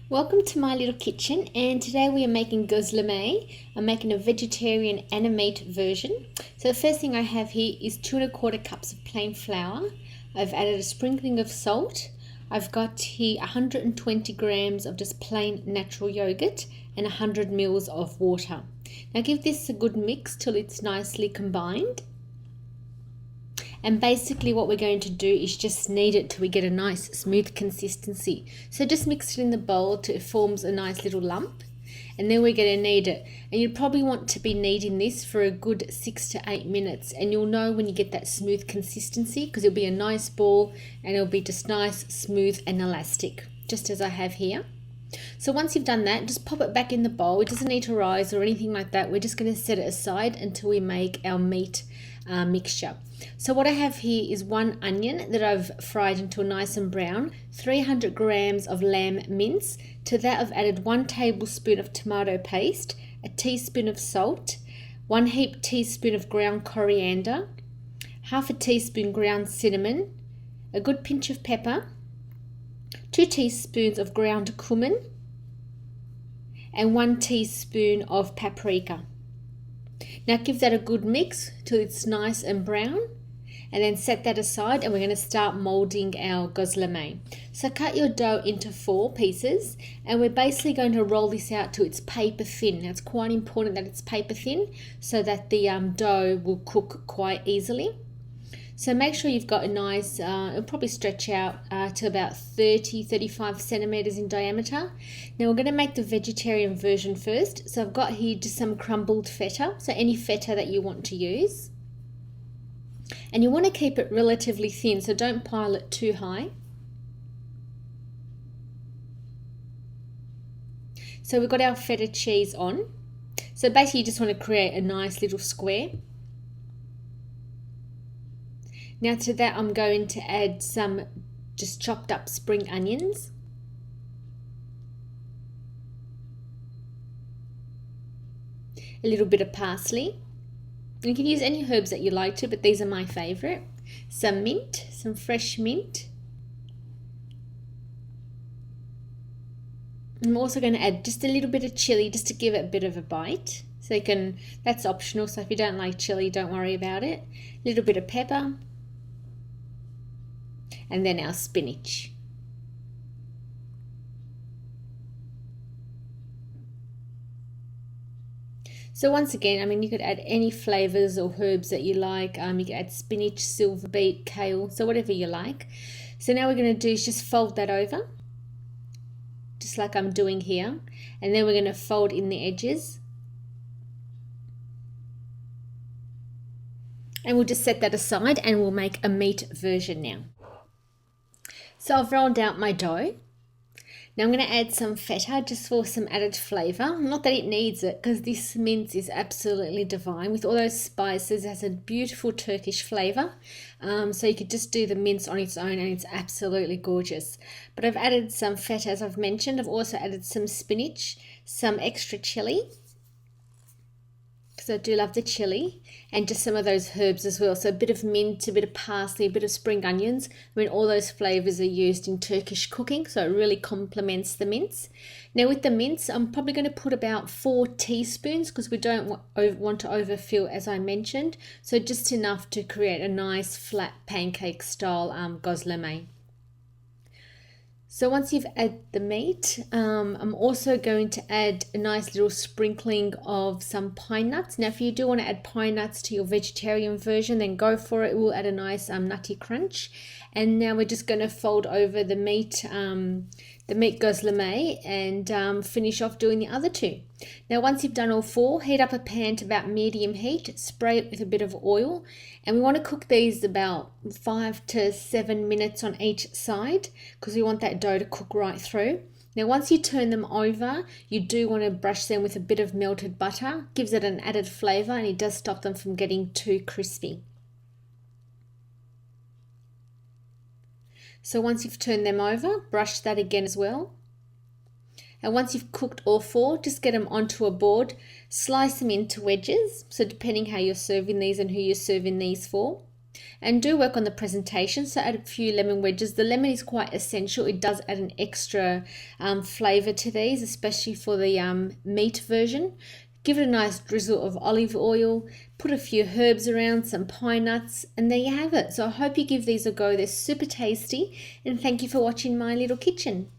Welcome to my little kitchen, and today we are making gozleme. I'm making a vegetarian and a meat version. So the first thing I have here is 2¼ cups of plain flour. I've added a sprinkling of salt. I've got here 120 grams of just plain natural yogurt and 100 mils of water. Now give this a good mix till it's nicely combined. And basically what we're going to do is just knead it till we get a nice smooth consistency. So just mix it in the bowl till it forms a nice little lump. And then we're going to knead it. And you probably want to be kneading this for a good 6 to 8 minutes. And you'll know when you get that smooth consistency because it'll be a nice ball and it'll be just nice, smooth and elastic, just as I have here. So once you've done that, just pop it back in the bowl. It doesn't need to rise or anything like that. We're just going to set it aside until we make our meat mixture. So what I have here is 1 onion that I've fried until nice and brown, 300 grams of lamb mince. To that I've added 1 tablespoon of tomato paste, a teaspoon of salt, 1 heaped teaspoon of ground coriander, half a teaspoon ground cinnamon, a good pinch of pepper, 2 teaspoons of ground cumin, and 1 teaspoon of paprika. Now give that a good mix till it's nice and brown, and then set that aside, and we're going to start molding our gozleme. So cut your dough into 4 pieces, and we're basically going to roll this out till it's paper thin. Now it's quite important that it's paper thin so that the dough will cook quite easily. So make sure you've got a nice, it'll probably stretch out to about 30-35 centimeters in diameter. Now we're going to make the vegetarian version first. So I've got here just some crumbled feta, so any feta that you want to use. And you want to keep it relatively thin, so don't pile it too high. So we've got our feta cheese on. So basically you just want to create a nice little square. Now to that I'm going to add some just chopped up spring onions. A little bit of parsley. You can use any herbs that you like to, but these are my favourite. Some mint, some fresh mint. I'm also going to add just a little bit of chilli just to give it a bit of a bite. So you can, that's optional, so if you don't like chilli, don't worry about it. A little bit of pepper. And then our spinach. So once again, I mean, you could add any flavors or herbs that you like. You could add spinach, silver beet, kale, so whatever you like. So now we're going to do is just fold that over, just like I'm doing here. And then we're going to fold in the edges. And we'll just set that aside and we'll make a meat version now. So I've rolled out my dough. Now I'm going to add some feta just for some added flavour. Not that it needs it, because this mince is absolutely divine. With all those spices, it has a beautiful Turkish flavour. So you could just do the mince on its own and it's absolutely gorgeous. But I've added some feta, as I've mentioned. I've also added some spinach, some extra chilli, because I do love the chili, and just some of those herbs as well. So a bit of mint, a bit of parsley, a bit of spring onions. I mean, all those flavours are used in Turkish cooking, so it really complements the mince. Now with the mince, I'm probably going to put about 4 teaspoons because we don't want to overfill, as I mentioned. So just enough to create a nice flat pancake style gozleme. So once you've added the meat, I'm also going to add a nice little sprinkling of some pine nuts. Now if you do want to add pine nuts to your vegetarian version, then go for it. It will add a nice nutty crunch. And now we're just going to fold over the meat gozleme and finish off doing the other 2. Now once you've done all 4, heat up a pan to about medium heat, spray it with a bit of oil, and we want to cook these about 5 to 7 minutes on each side because we want that dough to cook right through. Now once you turn them over, you do want to brush them with a bit of melted butter. Gives it an added flavour and it does stop them from getting too crispy. So once you've turned them over, brush that again as well. And once you've cooked all 4, just get them onto a board, slice them into wedges. So depending how you're serving these and who you're serving these for. And do work on the presentation, so add a few lemon wedges. The lemon is quite essential. It does add an extra flavour to these, especially for the meat version. Give it a nice drizzle of olive oil, put a few herbs around, some pine nuts, and there you have it. So I hope you give these a go. They're super tasty, and thank you for watching my little kitchen.